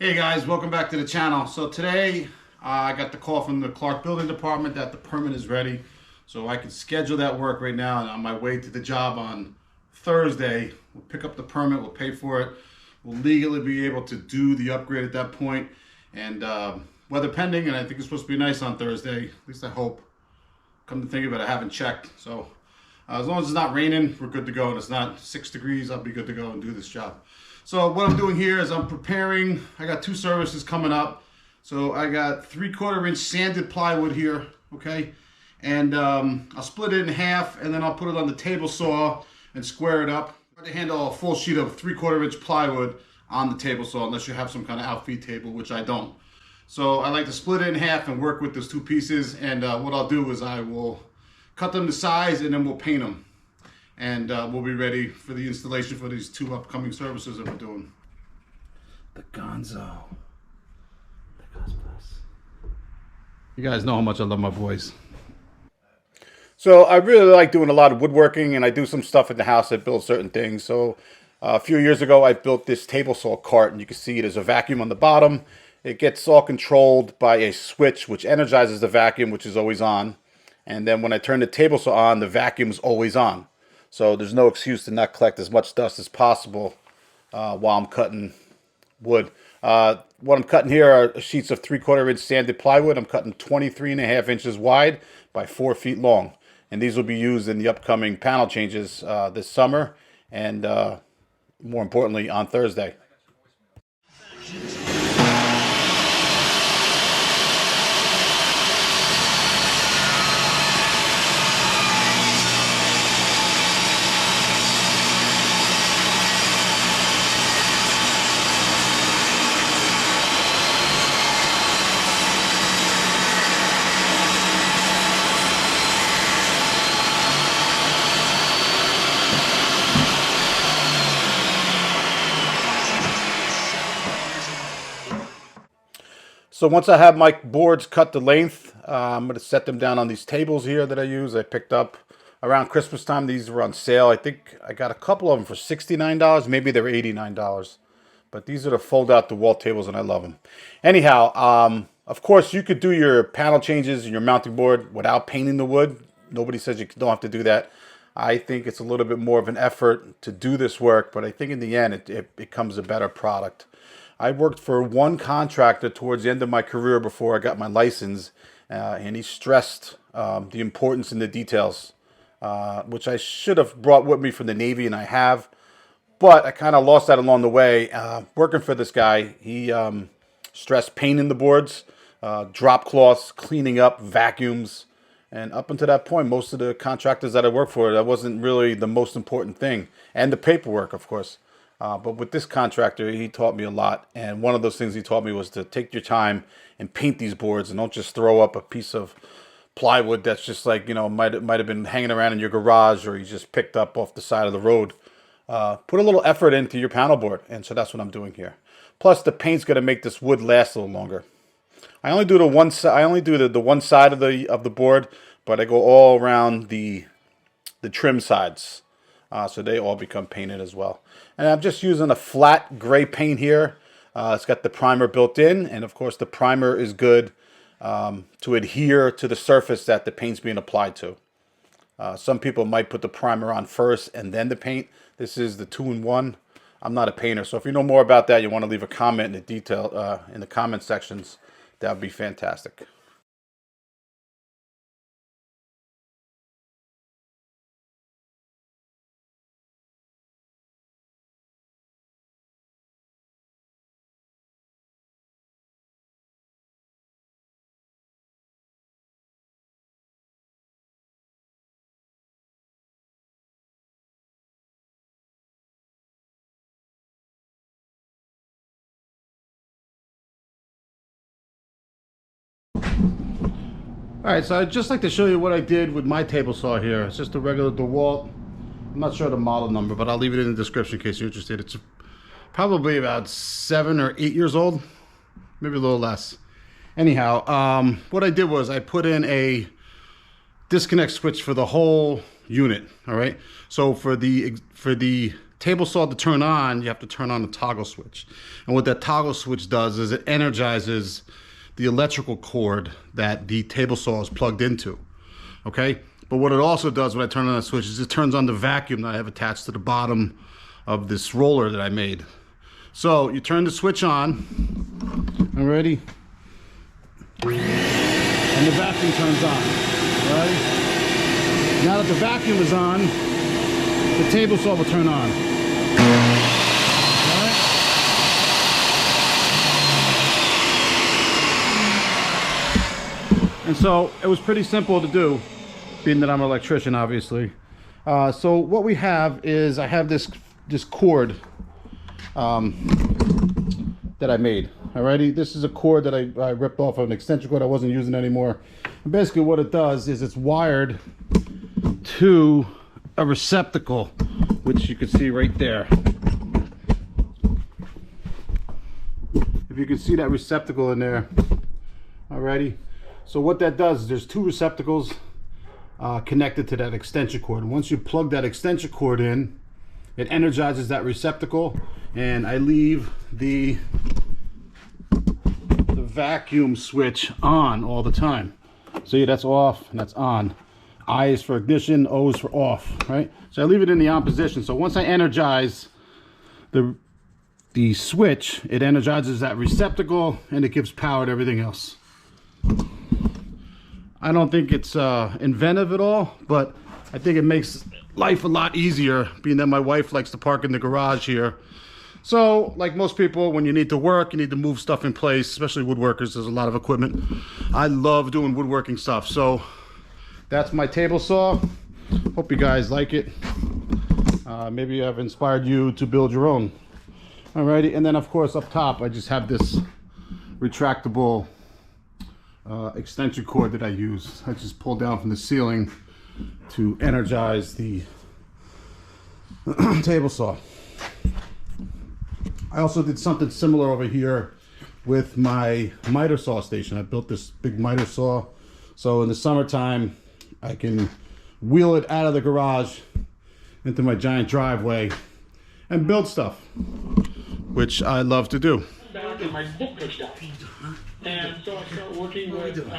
Hey guys, welcome back to the channel. So today I got the call from the Clark Building Department that the permit is ready. So I can schedule that work right now, and on my way to the job on Thursday, we'll pick up the permit, we'll pay for it. We'll legally be able to do the upgrade at that point. And weather pending, and I think it's supposed to be nice on Thursday, at least I hope. Come to think of it, I haven't checked. So as long as it's not raining, we're good to go. And it's not 6 degrees, I'll be good to go and do this job. So what I'm doing here is I'm preparing. I got two services coming up. So I got 3/4 inch sanded plywood here, okay? And I'll split it in half, and then I'll put it on the table saw and square it up. I have to handle a full sheet of 3/4 inch plywood on the table saw, unless you have some kind of outfeed table, which I don't. So I like to split it in half and work with those two pieces. And what I'll do is I will cut them to size, and then we'll paint them. And we'll be ready for the installation for these two upcoming services that we're doing. The Gonzo. The Ghostbusters. You guys know how much I love my boys. So I really like doing a lot of woodworking, and I do some stuff in the house. I build certain things. So a few years ago, I built this table saw cart, and you can see there's a vacuum on the bottom. It gets all controlled by a switch, which energizes the vacuum, which is always on. And then when I turn the table saw on, the vacuum is always on. So there's no excuse to not collect as much dust as possible while I'm cutting wood. What I'm cutting here are sheets of 3/4 inch sanded plywood. I'm cutting 23.5 inches wide by 4 feet long. And these will be used in the upcoming panel changes this summer, and more importantly on Thursday. So once I have my boards cut to length, I'm going to set them down on these tables here that I use. I picked up around Christmas time. These were on sale. I think I got a couple of them for $69. Maybe they were $89. But these are the fold-out to wall tables, and I love them. Anyhow, of course, you could do your panel changes and your mounting board without painting the wood. Nobody says you don't have to do that. I think it's a little bit more of an effort to do this work, but I think in the end, it becomes a better product. I worked for one contractor towards the end of my career before I got my license, and he stressed the importance in the details, which I should have brought with me from the Navy, and I have, but I kind of lost that along the way. Working for this guy, he stressed painting the boards, drop cloths, cleaning up, vacuums, and up until that point, most of the contractors that I worked for, that wasn't really the most important thing, and the paperwork, of course. But with this contractor, he taught me a lot. And one of those things he taught me was to take your time and paint these boards, and don't just throw up a piece of plywood that's just like, you know, might have been hanging around in your garage, or you just picked up off the side of the road. Put a little effort into your panel board. And so that's what I'm doing here. Plus, the paint's going to make this wood last a little longer. I only do the one side. I only do the one side of the board, but I go all around the trim sides. So they all become painted as well. And I'm just using a flat gray paint here. It's got the primer built in, and of course the primer is good to adhere to the surface that the paint's being applied to. Some people might put the primer on first and then the paint. This is the 2-in-1. I'm not a painter, so if you know more about that, you want to leave a comment in the comment sections, that would be fantastic. Alright, so I'd just like to show you what I did with my table saw here. It's just a regular DeWalt. I'm not sure the model number, but I'll leave it in the description in case you're interested. It's probably about 7 or 8 years old, maybe a little less. Anyhow, what I did was I put in a disconnect switch for the whole unit. All right, so for the table saw to turn on, you have to turn on the toggle switch. And what that toggle switch does is it energizes the electrical cord that the table saw is plugged into, okay? But what it also does when I turn on the switch is it turns on the vacuum that I have attached to the bottom of this roller that I made. So you turn the switch on, alrighty, and the vacuum turns on, alright? Now that the vacuum is on, the table saw will turn on. Alright? And so it was pretty simple to do, being that I'm an electrician, obviously. So what we have is I have this cord that I made. Alrighty, this is a cord that I ripped off of an extension cord I wasn't using anymore. And basically what it does is it's wired to a receptacle, which you can see right there. If you can see that receptacle in there. Alrighty, so what that does is there's two receptacles connected to that extension cord. And once you plug that extension cord in, it energizes that receptacle, and I leave the vacuum switch on all the time. See, that's off and that's on. I is for ignition, O is for off, right? So I leave it in the on position. So once I energize the switch, it energizes that receptacle and it gives power to everything else. I don't think it's inventive at all, but I think it makes life a lot easier, being that my wife likes to park in the garage here. So, like most people, when you need to work, you need to move stuff in place, especially woodworkers. There's a lot of equipment. I love doing woodworking stuff. So, that's my table saw. Hope you guys like it. Maybe I've inspired you to build your own. Alrighty, and then of course up top, I just have this retractable extension cord that I use. I just pull down from the ceiling to energize the table saw. I also did something similar over here with my miter saw station. I built this big miter saw, so in the summertime I can wheel it out of the garage into my giant driveway and build stuff, which I love to do. And my book pushed out. And so I started working with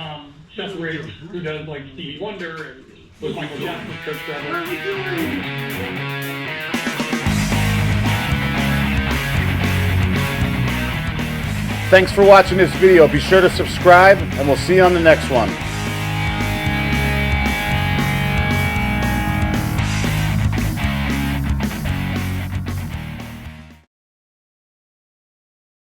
Seth Riggs, who does like Stevie Wonder and with Michael Jackson's coach forever. Thanks for watching this video. Be sure to subscribe, and we'll see you on the next one.